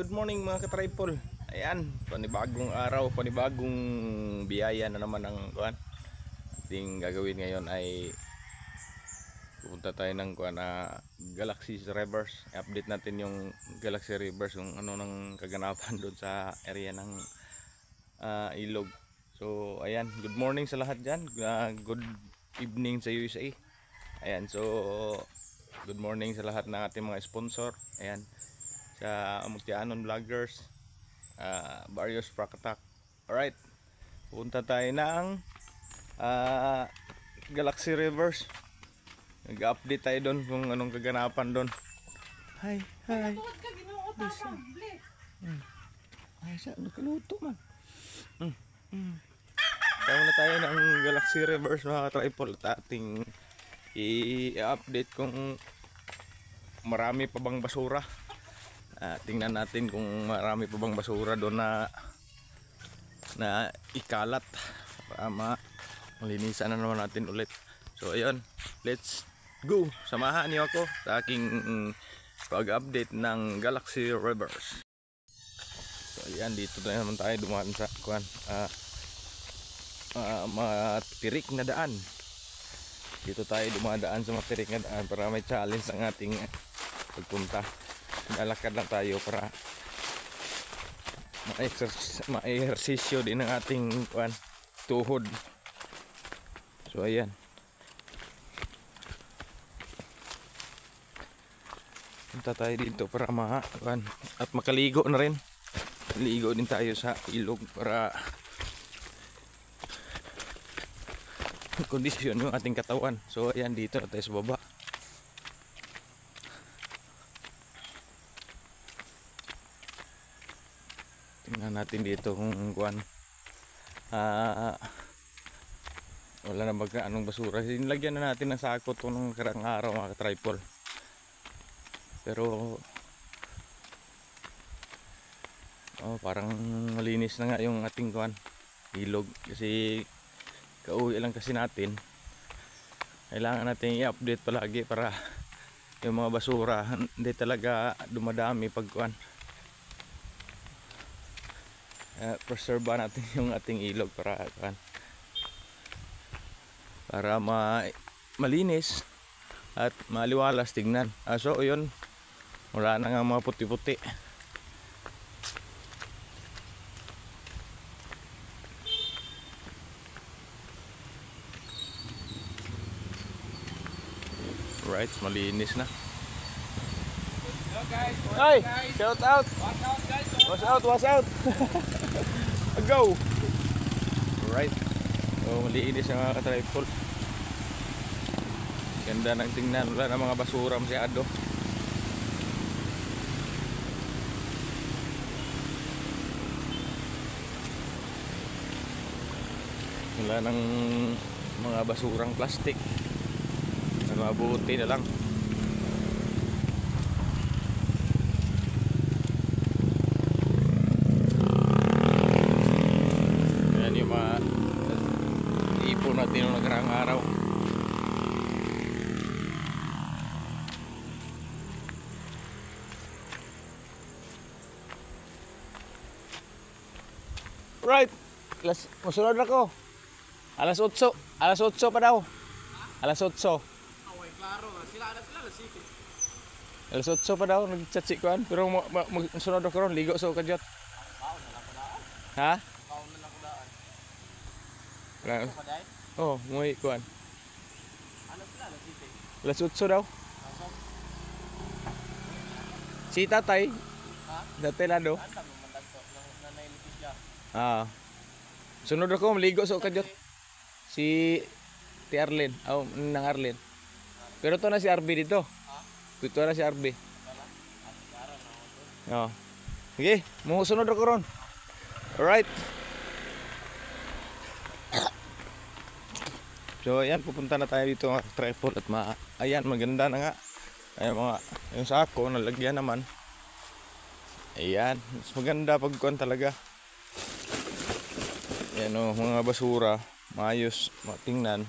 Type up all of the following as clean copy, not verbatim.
Good morning mga ka-tripod. Ayan, panibagong araw, panibagong biyaya na naman ang kuan. Ating gagawin ngayon ay pupunta tayo ng kuan na Galaxy Reverse. I-update natin yung Galaxy Reverse kung ano nang kaganapan doon sa area ng ilog. So ayan, good morning sa lahat dyan. Good evening sa USA. Ayan, so good morning sa lahat ng ating mga sponsor. Ayan, sa Mutianon Vloggers, Barrios Prakatak. Alright, punta tayo ng Galaxy Reverse. Nag-update tayo doon kung anong kaganapan doon. Hi. Bisa. Ay, saan nakaluto man? Tayo na tayo ng Galaxy Reverse mga ka-tripod. Ating i-update kung marami pa bang basura. Tingnan natin kung marami pa bang basura doon na ikalat para malinisan na naman natin ulit. So ayun, let's go. Samahan niyo ako sa aking pag-update ng Galaxy Reverse. So ayan, dito na naman tayo dumaan sa kuan matirik na daan. Dito tayo dumadaan sa matirik na daan para may challenge ang ating pagpunta. Lalakad lang tayo para ma-ehersisyo din ang ating tuhod. So ayan, punta tayo dito para at makaligo na rin. Ligo din tayo sa ilog para kondisyon yung ating katawan. So ayan, dito na tayo sa baba. Tingnan natin dito kung wala na baga anong basura. Sinilagyan na natin ng sako itong karang araw mga ka-tripod. Pero parang malinis na nga yung ating ilog. Kasi kauwi lang kasi natin. Kailangan natin i-update palagi para yung mga basura hindi talaga dumadami pag preserve natin yung ating ilog para malinis at maliwalas tignan. So yun, wala na nga mga puti-puti. Right, malinis na. Hello guys, hi, shout out. Watch out. Go. Right. So malinis ang mga ka-tripod. Ganda ng tingnan, wala na mga basura masyado. Wala nang mga basurang plastic. Mabuti na lang. Yan yung mga ipon natin ng nagarang araw. Right, masunod na ko. Alas 8 pa daw. Alas 8. Alas 8 pa daw, nag-chat si Kuan. Pero masunod ako ron, ligo sa kadyot. Ha? Oh, muy kuan. Alas 8 daw. Si tatay. Dati lado. Ah. Sunod ako maligo sa kadyot. Si Arlen, nang Arlen. Pero to na si RB dito. Dito na si RB. Oh. Sige, mo sunod ako ron. Alright. So ayan, pupunta na tayo dito mga tripod at ayan, maganda na nga. Ayan mga, yung sako, nalagyan naman. Ayan, mas maganda pagkuhan talaga. Ayan o, mga basura, maayos, matingnan,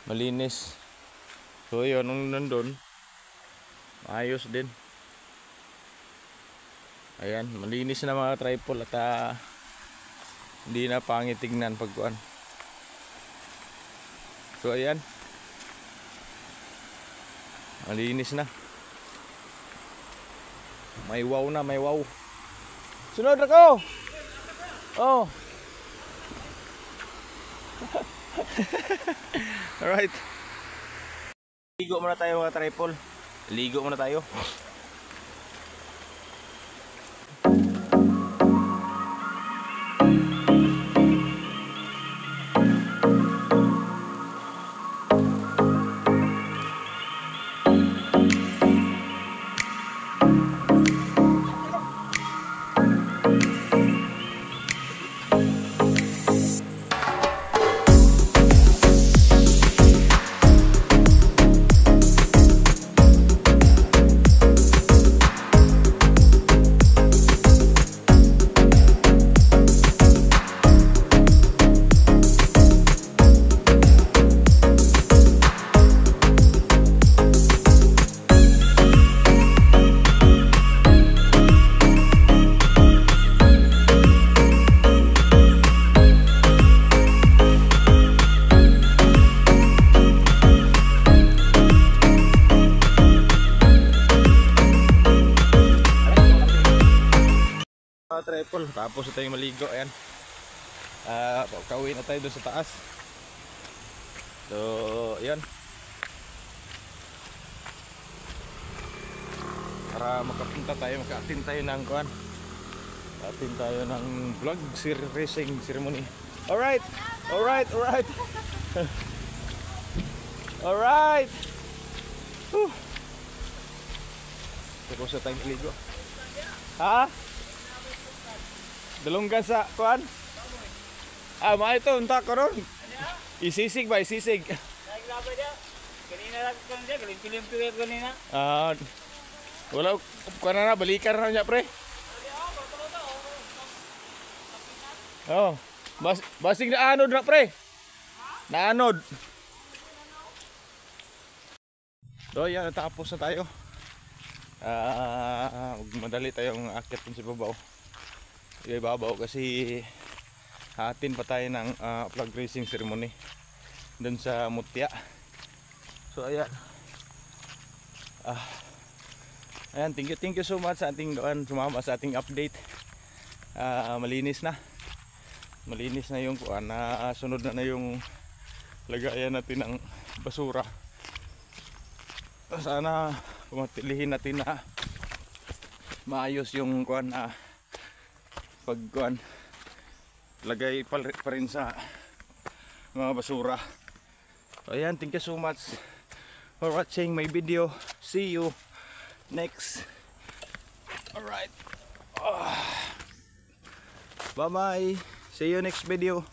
malinis. So yun, nung nandun, maayos din. Ayan, malinis na mga tripod at hindi na pangit tingnan pagkuhan. So ayan, malinis na. May wow na, may wow. Sunod ako. Oh. Alright. Ligo muna tayo mga tripod. Ligo muna tayo. Tripod, tapos na tayong maligo. Ayan, pauwi na tayo doon sa taas. So ayan, para makapunta tayo, maka-attend tayo ng kuan, attend tayo ng vlog racing ceremony. Alright, alright, alright. Alright. Tapos na tayong maligo. Ha? Dalunggan sa kuan? Mga ito, unta ko ron. Isisig ba? Isisig. Kanina lang ko niya, galing-kilim-kilim kanina. Wala, kuan na, balikan na niya pre. Oh, basig na anod na pre. Naanod. So yan, natapos na tayo. Madali tayong akyat sa babaw. Ibabaw kasi hatin pa tayo ng flag racing ceremony dun sa Mutya. So ayan, ayan, thank you so much sa ating sumama sa ating update. Malinis na yung kuan, sunod na yung lagayan natin ng basura. Sana pumatilihin natin na maayos yung kuan, pagkuan, lagay pa rin sa mga basura. So ayan, thank you so much for watching my video. See you next. Alright, bye bye, see you next video.